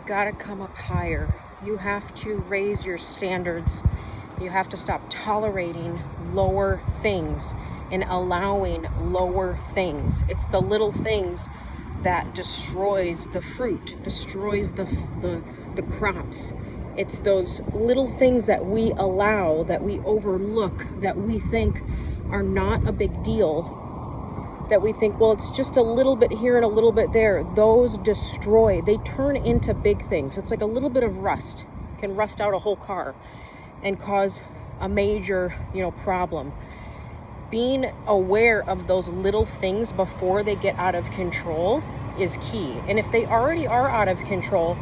You gotta come up higher. You have to raise your standards. You have to stop tolerating lower things and allowing lower things. It's the little things that destroys the fruit, destroys the crops. It's those little things that we allow, that we overlook, that we think are not a big deal, that we think, well, it's just a little bit here and a little bit there. Those destroy, they turn into big things. It's like a little bit of rust can rust out a whole car and cause a major, problem. Being aware of those little things before they get out of control is key. And if they already are out of control,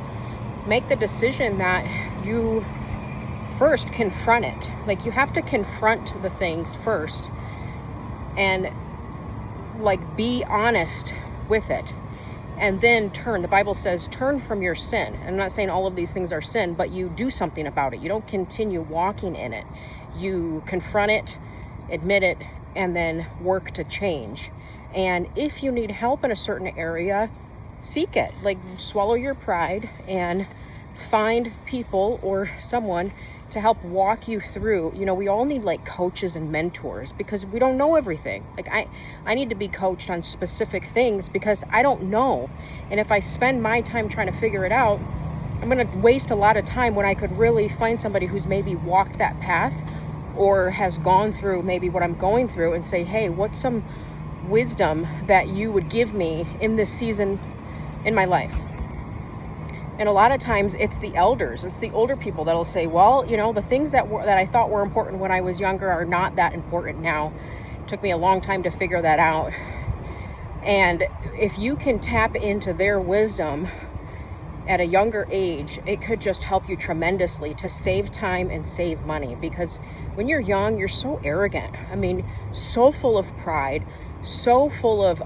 make the decision that you first confront it. Like, you have to confront the things first and be honest with it, and then turn. The Bible says turn from your sin. I'm not saying all of these things are sin, but you do something about it. You don't continue walking in it. You confront it, admit it, and then work to change. And if you need help in a certain area, seek it. Swallow your pride and find people or someone to help walk you through. We all need coaches and mentors, because we don't know everything. I need to be coached on specific things because I don't know. And if I spend my time trying to figure it out, I'm going to waste a lot of time when I could really find somebody who's maybe walked that path or has gone through maybe what I'm going through, and say, hey, what's some wisdom that you would give me in this season in my life? And a lot of times it's the elders, it's the older people that'll say, well, the things that I thought were important when I was younger are not that important now. It took me a long time to figure that out. And if you can tap into their wisdom at a younger age, it could just help you tremendously to save time and save money. Because when you're young, you're so arrogant. So full of pride, so full of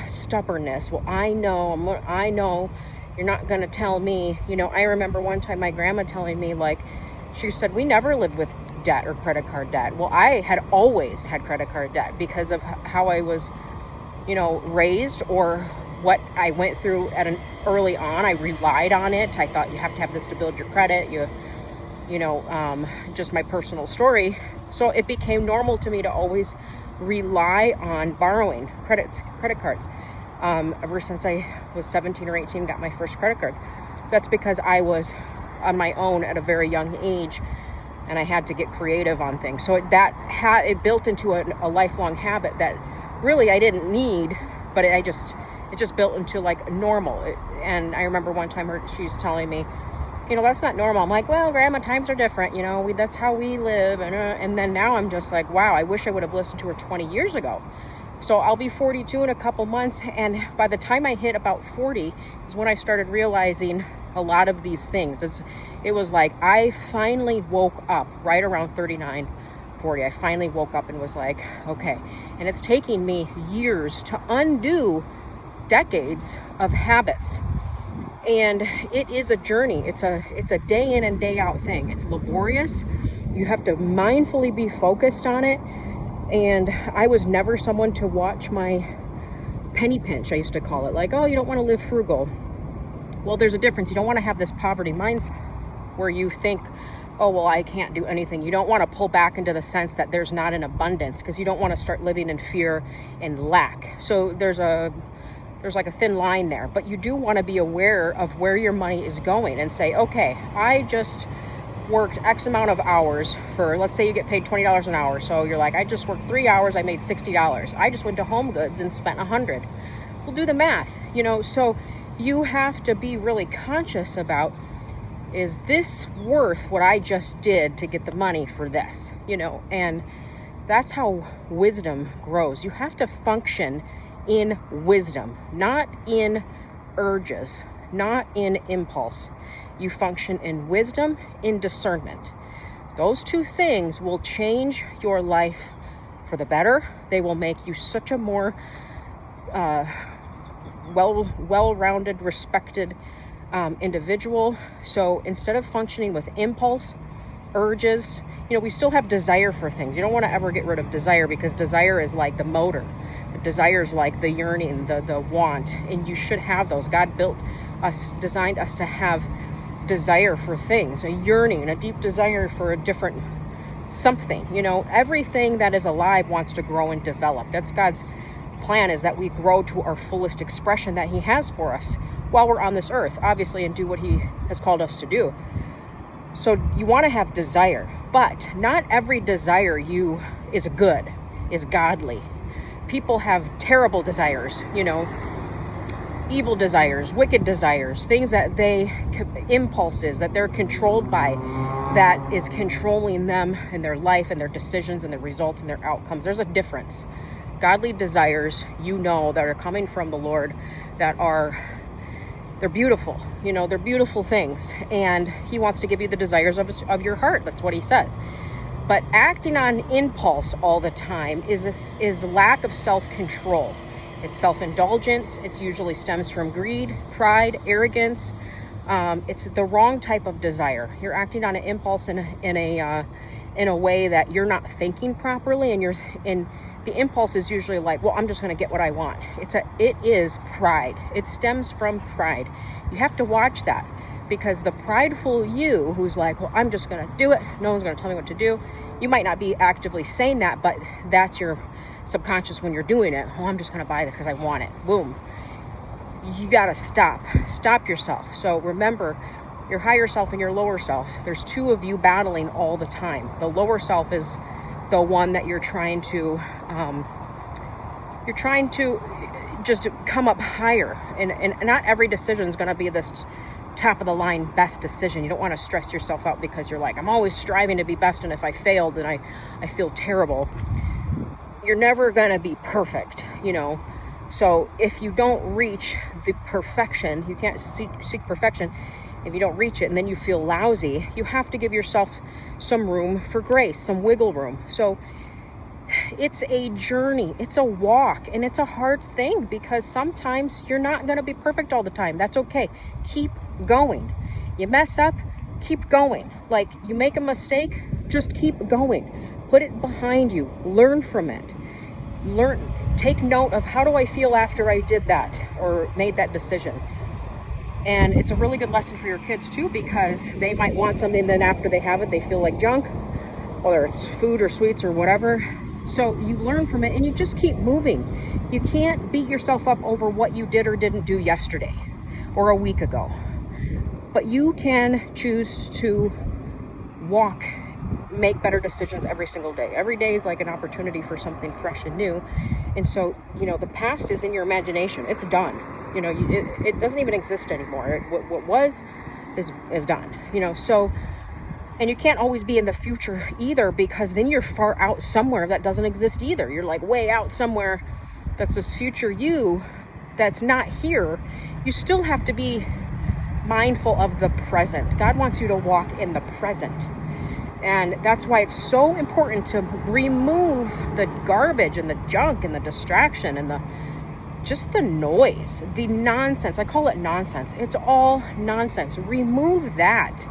stubbornness. Well, I know. You're not going to tell me. I remember one time my grandma telling me, she said, we never lived with debt or credit card debt. Well, I had always had credit card debt because of how I was, raised, or what I went through early on. I relied on it. I thought you have to have this to build your credit. Just my personal story. So it became normal to me to always rely on borrowing credit cards. Ever since I was 17 or 18, got my first credit card. That's because I was on my own at a very young age, and I had to get creative on things. So it built into a lifelong habit that really I didn't need, but it just built into normal. And I remember one time she's telling me, that's not normal. I'm like, well, Grandma, times are different. That's how we live. And then now I'm just like, wow, I wish I would have listened to her 20 years ago. So I'll be 42 in a couple months, and by the time I hit about 40 is when I started realizing a lot of these things. It was like I finally woke up right around 39, 40. I finally woke up and was like, okay. And it's taking me years to undo decades of habits. And it is a journey. It's a day in and day out thing. It's laborious. You have to mindfully be focused on it. And I was never someone to watch my penny pinch, I used to call it. You don't want to live frugal. Well, there's a difference. You don't want to have this poverty mindset where you think, oh, well, I can't do anything. You don't want to pull back into the sense that there's not an abundance, because you don't want to start living in fear and lack. So there's a thin line there. But you do want to be aware of where your money is going and say, okay, I just worked X amount of hours for, let's say you get paid $20 an hour. So you're like, I just worked 3 hours, I made $60. I just went to Home Goods and spent $100. We'll do the math, so you have to be really conscious about, is this worth what I just did to get the money for this, and that's how wisdom grows. You have to function in wisdom, not in urges, not in impulse. You function in wisdom, in discernment. Those two things will change your life for the better. They will make you such a more well-rounded, respected individual. So instead of functioning with impulse, urges, we still have desire for things. You don't want to ever get rid of desire, because desire is like the motor. Desire is like the yearning, the want, and you should have those. God built us, designed us to have desire for things, a yearning, a deep desire for a different something. Everything that is alive wants to grow and develop. That's God's plan, is that we grow to our fullest expression that he has for us while we're on this earth, obviously, and do what he has called us to do. So you want to have desire, but not every desire is good, is godly. People have terrible desires, evil desires, wicked desires, things that impulses that they're controlled by, that is controlling them and their life and their decisions and their results and their outcomes. There's a difference. Godly desires, that are coming from the Lord, they're beautiful. They're beautiful things, and he wants to give you the desires of your heart. That's what he says. But acting on impulse all the time is lack of self-control. It's self-indulgence. It usually stems from greed, pride, arrogance. It's the wrong type of desire. You're acting on an impulse in a way that you're not thinking properly, and the impulse is usually like, well, I'm just going to get what I want. It is pride. It stems from pride. You have to watch that, because the prideful you, who's like, well, I'm just going to do it, no one's going to tell me what to do. You might not be actively saying that, but that's your subconscious when you're doing it. Oh, I'm just going to buy this because I want it. Boom. You got to stop yourself. So remember, your higher self and your lower self, there's two of you battling all the time. The lower self is the one that you're trying to just come up higher, and not every decision is going to be this top of the line best decision. You don't want to stress yourself out because you're like, I'm always striving to be best, and if I failed, then I feel terrible. You're never going to be perfect, so if you don't reach the perfection, you can't seek perfection. If you don't reach it and then you feel lousy, you have to give yourself some room for grace, some wiggle room. So it's a journey, it's a walk, and it's a hard thing, because sometimes you're not going to be perfect all the time. That's okay. Keep going. You mess up, keep going. Like, you make a mistake, just keep going. Put it behind you. Learn from it. Take note of, how do I feel after I did that or made that decision? And it's a really good lesson for your kids too, because they might want something, then after they have it, they feel like junk, whether it's food or sweets or whatever. So you learn from it and you just keep moving. You can't beat yourself up over what you did or didn't do yesterday or a week ago. But you can choose to make better decisions every single day. Every day is like an opportunity for something fresh and new. And so, the past is in your imagination. It's done. It doesn't even exist anymore. What was is done. So, and you can't always be in the future either, because then you're far out somewhere that doesn't exist either. You're like way out somewhere. That's this future you that's not here. You still have to be mindful of the present. God wants you to walk in the present. And that's why it's so important to remove the garbage and the junk and the distraction and just the noise, the nonsense. I call it nonsense. It's all nonsense. Remove that.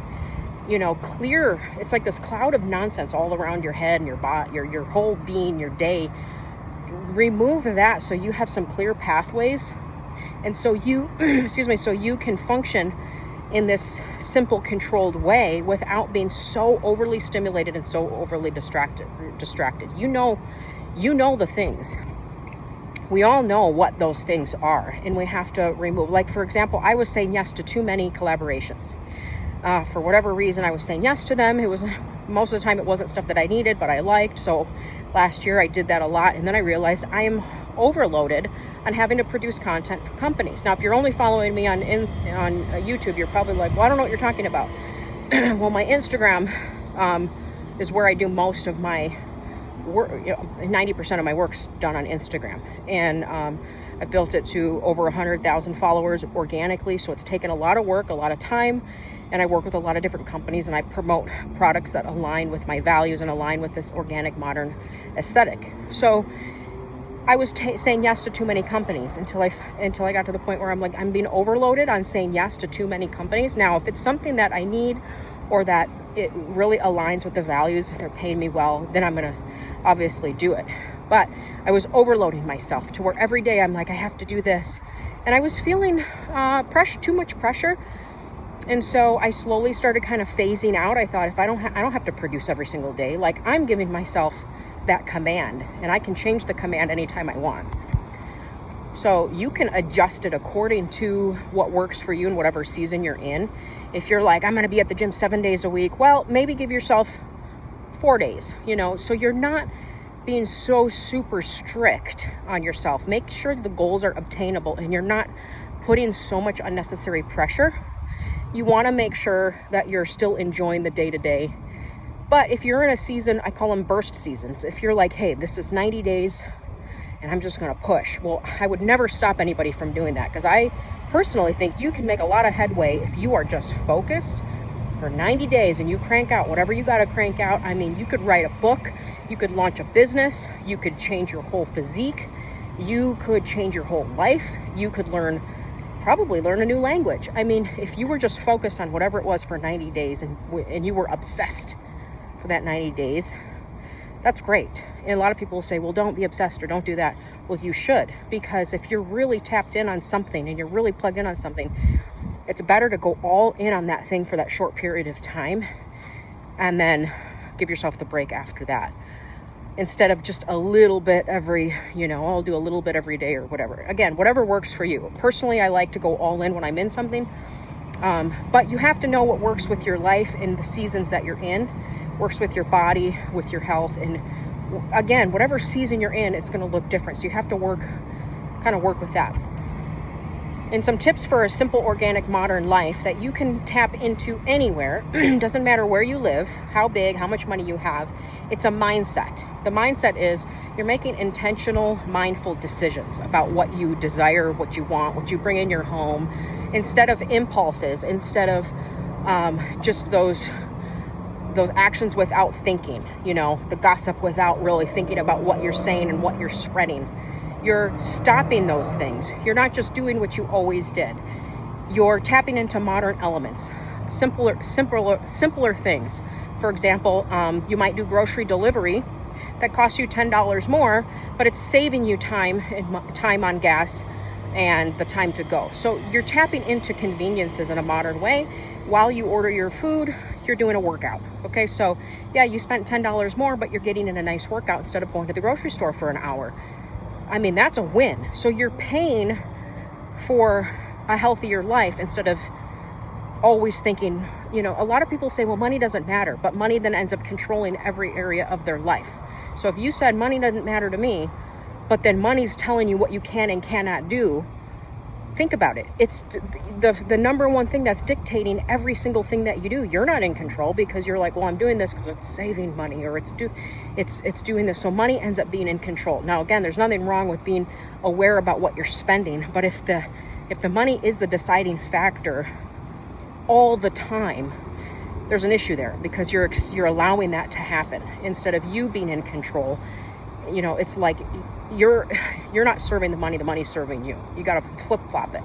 Clear. It's like this cloud of nonsense all around your head and your body, your whole being, your day. Remove that so you have some clear pathways, and so you, so you can function in this simple, controlled way without being so overly stimulated and so overly distracted. You know the things. We all know what those things are, and we have to remove. Like, for example, I was saying yes to too many collaborations. For whatever reason, I was saying yes to them. It was, most of the time, it wasn't stuff that I needed, but I liked. So last year I did that a lot. And then I realized I am overloaded on having to produce content for companies. Now, if you're only following me on YouTube, you're probably like, well, I don't know what you're talking about. Well, my Instagram is where I do most of my work. 90% of my work's done on Instagram. And I built it to over 100,000 followers organically. So it's taken a lot of work, a lot of time. And I work with a lot of different companies, and I promote products that align with my values and align with this organic, modern aesthetic. So I was saying yes to too many companies until I got to the point where I'm like, I'm being overloaded on saying yes to too many companies. Now, if it's something that I need or that it really aligns with the values, they're paying me well, then I'm going to obviously do it. But I was overloading myself to where every day I'm like, I have to do this. And I was feeling too much pressure. And so I slowly started kind of phasing out. I thought, if I don't have to produce every single day. Like, I'm giving myself that command, and I can change the command anytime I want. So you can adjust it according to what works for you in whatever season you're in. If you're like, I'm going to be at the gym 7 days a week, well, maybe give yourself 4 days, so you're not being so super strict on yourself. Make sure the goals are obtainable and you're not putting so much unnecessary pressure. You want to make sure that you're still enjoying the day-to-day. But if you're in a season, I call them burst seasons. If you're like, hey, this is 90 days and I'm just going to push. Well, I would never stop anybody from doing that, because I personally think you can make a lot of headway if you are just focused for 90 days and you crank out whatever you got to crank out. I mean, you could write a book, you could launch a business, you could change your whole physique, you could change your whole life, you could probably learn a new language. I mean, if you were just focused on whatever it was for 90 days and you were obsessed for that 90 days, that's great. And a lot of people will say, well, don't be obsessed or don't do that. Well, you should, because if you're really tapped in on something and you're really plugged in on something, it's better to go all in on that thing for that short period of time and then give yourself the break after that, instead of just a little bit every, I'll do a little bit every day or whatever. Again, whatever works for you. Personally, I like to go all in when I'm in something. But you have to know what works with your life and the seasons that you're in, works with your body, with your health. And again, whatever season you're in, it's going to look different. So you have to work with that. And some tips for a simple, organic, modern life that you can tap into anywhere. Doesn't matter where you live, how big, how much money you have. It's a mindset. The mindset is you're making intentional, mindful decisions about what you desire, what you want, what you bring in your home, instead of impulses, instead of just those actions without thinking, the gossip without really thinking about what you're saying and what you're spreading. You're stopping those things. You're not just doing what you always did. You're tapping into modern elements, simpler things. For example, you might do grocery delivery that costs you $10 more, but it's saving you time on gas and the time to go. So you're tapping into conveniences in a modern way. While you order your food, you're doing a workout. Okay, so yeah, you spent $10 more, but you're getting in a nice workout instead of going to the grocery store for an hour. I mean, that's a win. So you're paying for a healthier life instead of always thinking, a lot of people say, well, money doesn't matter, but money then ends up controlling every area of their life. So if you said money doesn't matter to me, but then money's telling you what you can and cannot do, think about it. It's the number one thing that's dictating every single thing that you do. You're not in control because you're like, well, I'm doing this because it's saving money, or it's doing this. So money ends up being in control. Now, again, there's nothing wrong with being aware about what you're spending, but if the money is the deciding factor all the time, there's an issue there, because you're allowing that to happen instead of you being in control. It's like you're not serving the money's serving you. You got to flip-flop it.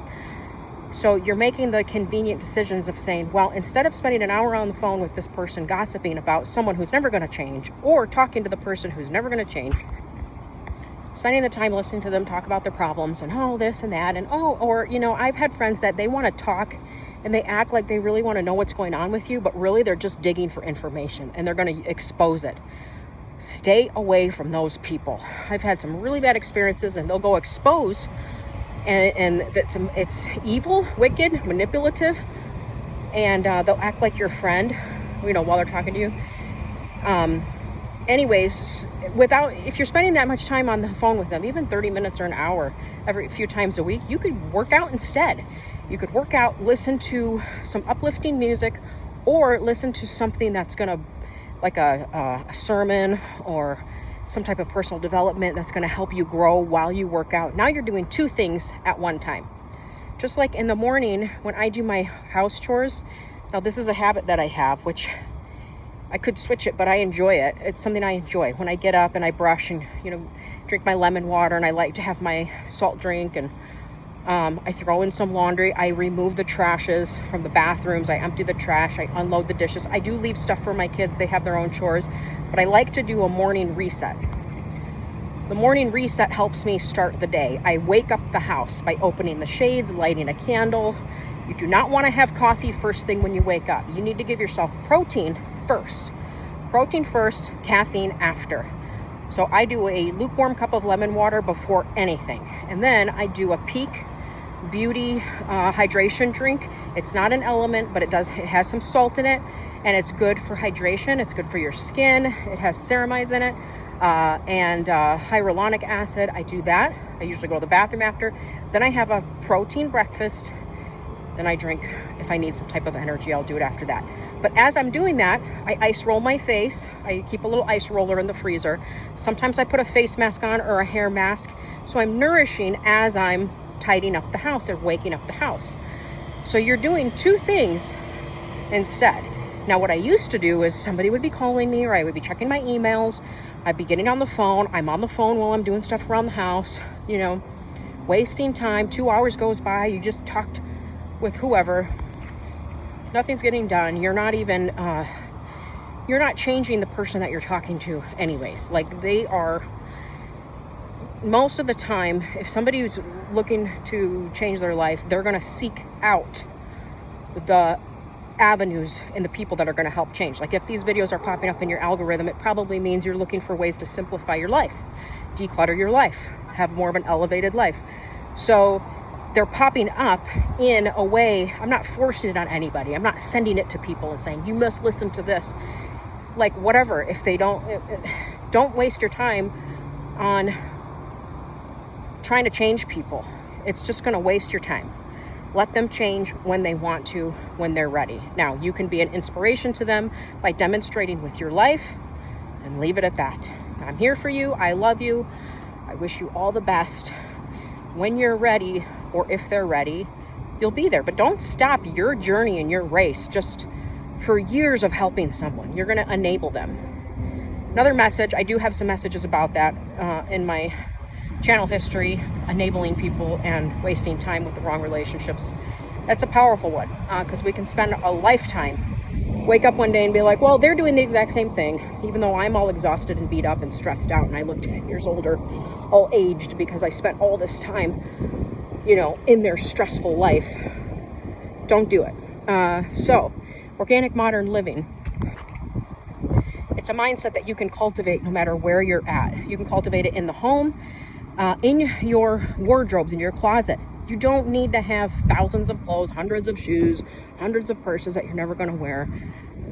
So you're making the convenient decisions of saying, well, instead of spending an hour on the phone with this person gossiping about someone who's never going to change, or talking to the person who's never going to change, spending the time listening to them talk about their problems and this and that, and I've had friends that they want to talk and they act like they really want to know what's going on with you, but really they're just digging for information and they're going to expose it. Stay away from those people. I've had some really bad experiences, and they'll go expose, and it's evil, wicked, manipulative, and they'll act like your friend, while they're talking to you. Anyways, if you're spending that much time on the phone with them, even 30 minutes or an hour every few times a week, you could work out instead. You could work out, listen to some uplifting music, or listen to something that's going to, like a sermon or some type of personal development that's going to help you grow while you work out. Now you're doing two things at one time. Just like in the morning when I do my house chores. Now this is a habit that I have, which I could switch it, but I enjoy it. It's something I enjoy. When I get up and I brush and, drink my lemon water, and I like to have my salt drink, and I throw in some laundry. I remove the trashes from the bathrooms. I empty the trash. I unload the dishes. I do leave stuff for my kids. They have their own chores, but I like to do a morning reset. The morning reset helps me start the day. I wake up the house by opening the shades, lighting a candle, You do not want to have coffee first thing when you wake up. You need to give yourself protein first. Protein first, caffeine after. So I do a lukewarm cup of lemon water before anything. And then I do a Peak Beauty hydration drink. It's not an element, but it has some salt in it, and it's good for hydration. It's good for your skin. It has ceramides in it, and hyaluronic acid. I do that. I usually go to the bathroom after. Then I have a protein breakfast. Then I drink. If I need some type of energy, I'll do it after that. But as I'm doing that, I ice roll my face. I keep a little ice roller in the freezer. Sometimes I put a face mask on or a hair mask. So I'm nourishing as I'm tidying up the house or waking up the house. So you're doing two things instead. Now, what I used to do is somebody would be calling me, or I would be checking my emails. I'd be getting on the phone. I'm on the phone while I'm doing stuff around the house, you know, wasting time. 2 hours goes by. You just talked with whoever. Nothing's getting done. You're not even, you're not changing the person that you're talking to anyways. Like, they are, most of the time, if somebody who's looking to change their life, they're going to seek out the avenues and the people that are going to help change. Like, if these videos are popping up in your algorithm, it probably means you're looking for ways to simplify your life, declutter your life, have more of an elevated life. So they're popping up in a way. I'm not forcing it on anybody. I'm not sending it to people and saying, you must listen to this. Like, whatever. If they don't waste your time on trying to change people. It's just going to waste your time. Let them change when they want to, when they're ready. Now, you can be an inspiration to them by demonstrating with your life, and leave it at that. I'm here for you. I love you. I wish you all the best. When you're ready, or if they're ready, you'll be there. But don't stop your journey and your race just for years of helping someone. You're going to enable them. Another message, I do have some messages about that in my channel history, enabling people and wasting time with the wrong relationships. That's a powerful one, because we can spend a lifetime, wake up one day and be like, well, they're doing the exact same thing, even though I'm all exhausted and beat up and stressed out, and I look 10 years older, all aged, because I spent all this time, you know, in their stressful life. Don't do it. So, organic modern living. It's a mindset that you can cultivate no matter where you're at. You can cultivate it in the home, in your wardrobes, in your closet. You don't need to have thousands of clothes, hundreds of shoes, hundreds of purses that you're never going to wear.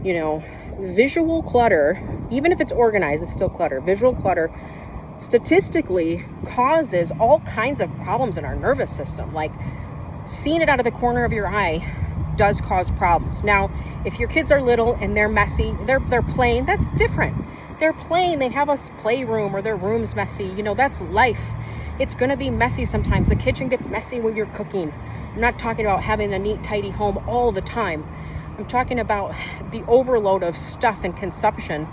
You know, visual clutter, even if it's organized, it's still clutter. Visual clutter statistically causes all kinds of problems in our nervous system. Like, seeing it out of the corner of your eye does cause problems. Now, if your kids are little and they're messy, they're playing, that's different. They're playing, they have a playroom or their room's messy. You know, that's life. It's going to be messy sometimes. The kitchen gets messy when you're cooking. I'm not talking about having a neat, tidy home all the time. I'm talking about the overload of stuff and consumption,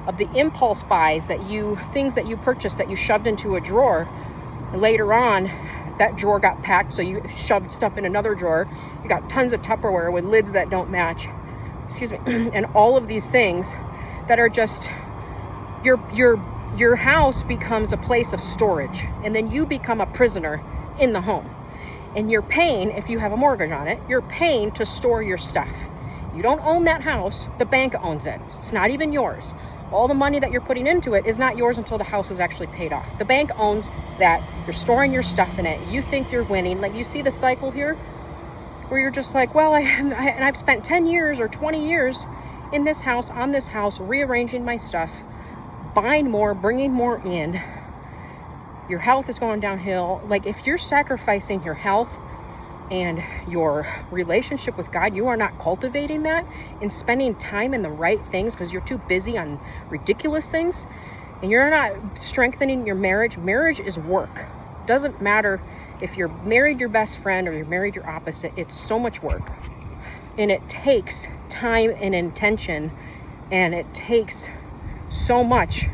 of the impulse buys things that you purchased that you shoved into a drawer. And later on, that drawer got packed, so you shoved stuff in another drawer. You got tons of Tupperware with lids that don't match. Excuse me. And all of these things that are just, your house becomes a place of storage, and then you become a prisoner in the home. And you're paying, if you have a mortgage on it, you're paying to store your stuff. You don't own that house, the bank owns it. It's not even yours. All the money that you're putting into it is not yours until the house is actually paid off. The bank owns that. You're storing your stuff in it. You think you're winning. Like, you see the cycle here where you're just like, well, I've spent 10 years or 20 years in this house, on this house, rearranging my stuff, buying more, bringing more in. Your health is going downhill. Like, if you're sacrificing your health and your relationship with God, you are not cultivating that and spending time in the right things because you're too busy on ridiculous things, and you're not strengthening your marriage. Marriage is work. Doesn't matter if you're married your best friend or you're married your opposite. It's so much work, and it takes time and intention, and it takes so much.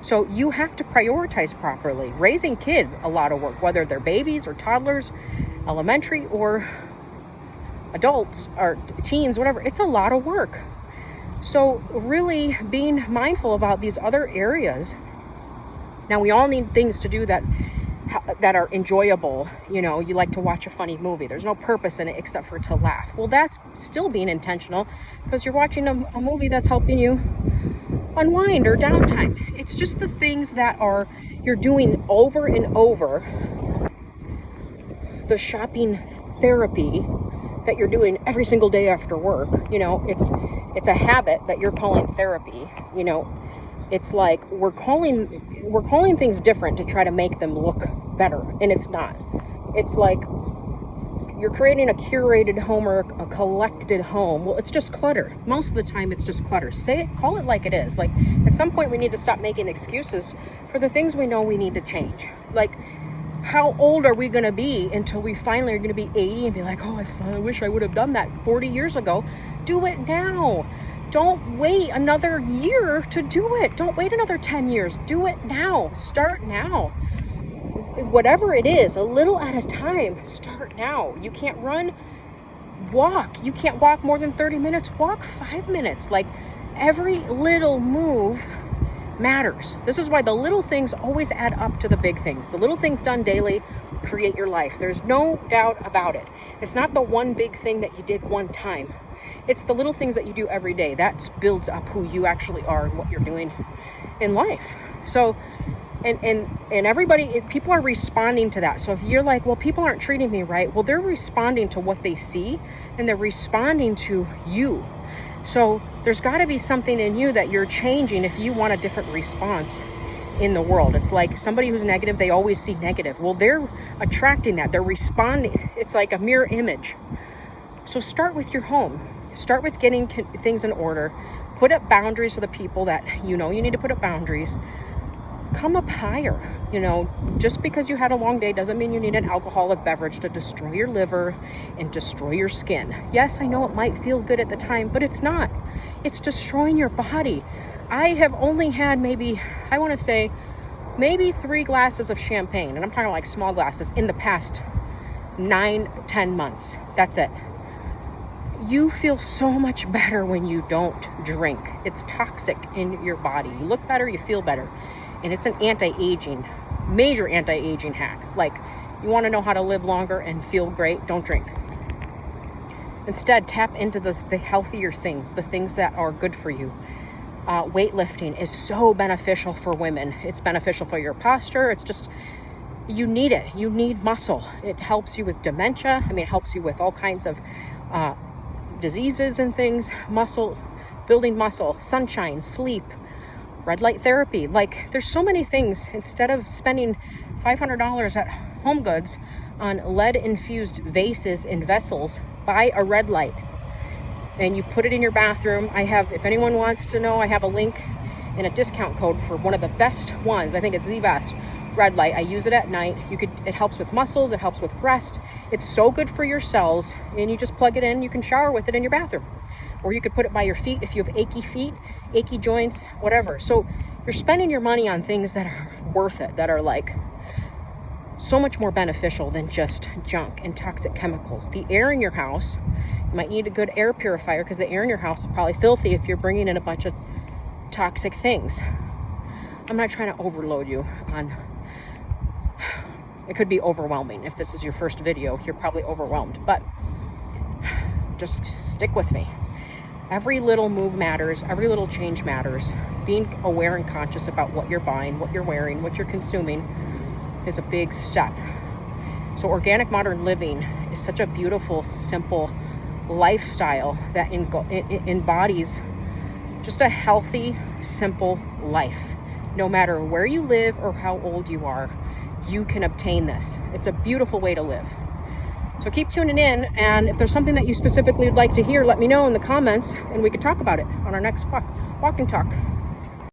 So you have to prioritize properly. Raising kids, a lot of work, whether they're babies or toddlers, elementary or adults or teens, whatever. It's a lot of work. So really being mindful about these other areas. Now, we all need things to do that that are enjoyable. You know, you like to watch a funny movie. There's no purpose in it except for to laugh. Well, that's still being intentional because you're watching a movie that's helping you unwind or downtime. It's just the things that you're doing over and over. The shopping therapy that you're doing every single day after work, you know, it's a habit that you're calling therapy. You know, it's like we're calling things different to try to make them look better, and it's not. It's like you're creating a curated home or a collected home. Well, it's just clutter. Most of the time it's just clutter. Call it like it is. Like, at some point we need to stop making excuses for the things we know we need to change. Like, how old are we going to be until we finally are going to be 80 and be like, oh, I wish I would have done that 40 years ago. Do it now. Don't wait another year to do it. Don't wait another 10 years. Do it now. Start now. Whatever it is, a little at a time, start now. You can't run, walk. You can't walk more than 30 minutes. Walk 5 minutes. Like, every little move matters. This is why the little things always add up to the big things. The little things done daily create your life. There's no doubt about it. It's not the one big thing that you did one time. It's the little things that you do every day. That builds up who you actually are and what you're doing in life. So, and everybody, people are responding to that. So if you're like, well, people aren't treating me right, well, they're responding to what they see, and they're responding to you. So there's got to be something in you that you're changing if you want a different response in the world. It's like somebody who's negative, they always see negative. Well, they're attracting that. They're responding. It's like a mirror image. So start with your home. Start with getting things in order. Put up boundaries to the people that you know you need to put up boundaries. Come up higher. You know, just because you had a long day doesn't mean you need an alcoholic beverage to destroy your liver and destroy your skin. Yes, I know it might feel good at the time, but it's not. It's destroying your body. I have only had maybe 3 glasses of champagne, and I'm talking like small glasses, in the past 9-10 months. That's it. You feel so much better when you don't drink. It's toxic in your body. You look better, you feel better. And it's an major anti-aging hack. Like, you want to know how to live longer and feel great? Don't drink. Instead, tap into the healthier things, the things that are good for you. Weightlifting is so beneficial for women. It's beneficial for your posture. It's just, you need it. You need muscle. It helps you with dementia. I mean, it helps you with all kinds of diseases and things. Muscle, building muscle, sunshine, sleep, red light therapy. Like, there's so many things. Instead of spending $500 at Home Goods on lead infused vases and vessels, buy a red light and you put it in your bathroom. If anyone wants to know, I have a link and a discount code for one of the best ones. I think it's the best red light. I use it at night. It helps with muscles, it helps with rest. It's so good for your cells, and you just plug it in. You can shower with it in your bathroom, or you could put it by your feet if you have achy feet, achy joints, whatever. So you're spending your money on things that are worth it, that are like so much more beneficial than just junk and toxic chemicals. The air in your house, you might need a good air purifier, because the air in your house is probably filthy if you're bringing in a bunch of toxic things. I'm not trying to overload you on, it could be overwhelming. If this is your first video, you're probably overwhelmed, but just stick with me. Every little move matters. Every little change matters. Being aware and conscious about what you're buying, what you're wearing, what you're consuming is a big step. So organic modern living is such a beautiful, simple lifestyle that embodies just a healthy, simple life. No matter where you live or how old you are, you can obtain this. It's a beautiful way to live. So keep tuning in, and if there's something that you specifically would like to hear, let me know in the comments, and we could talk about it on our next walk and talk.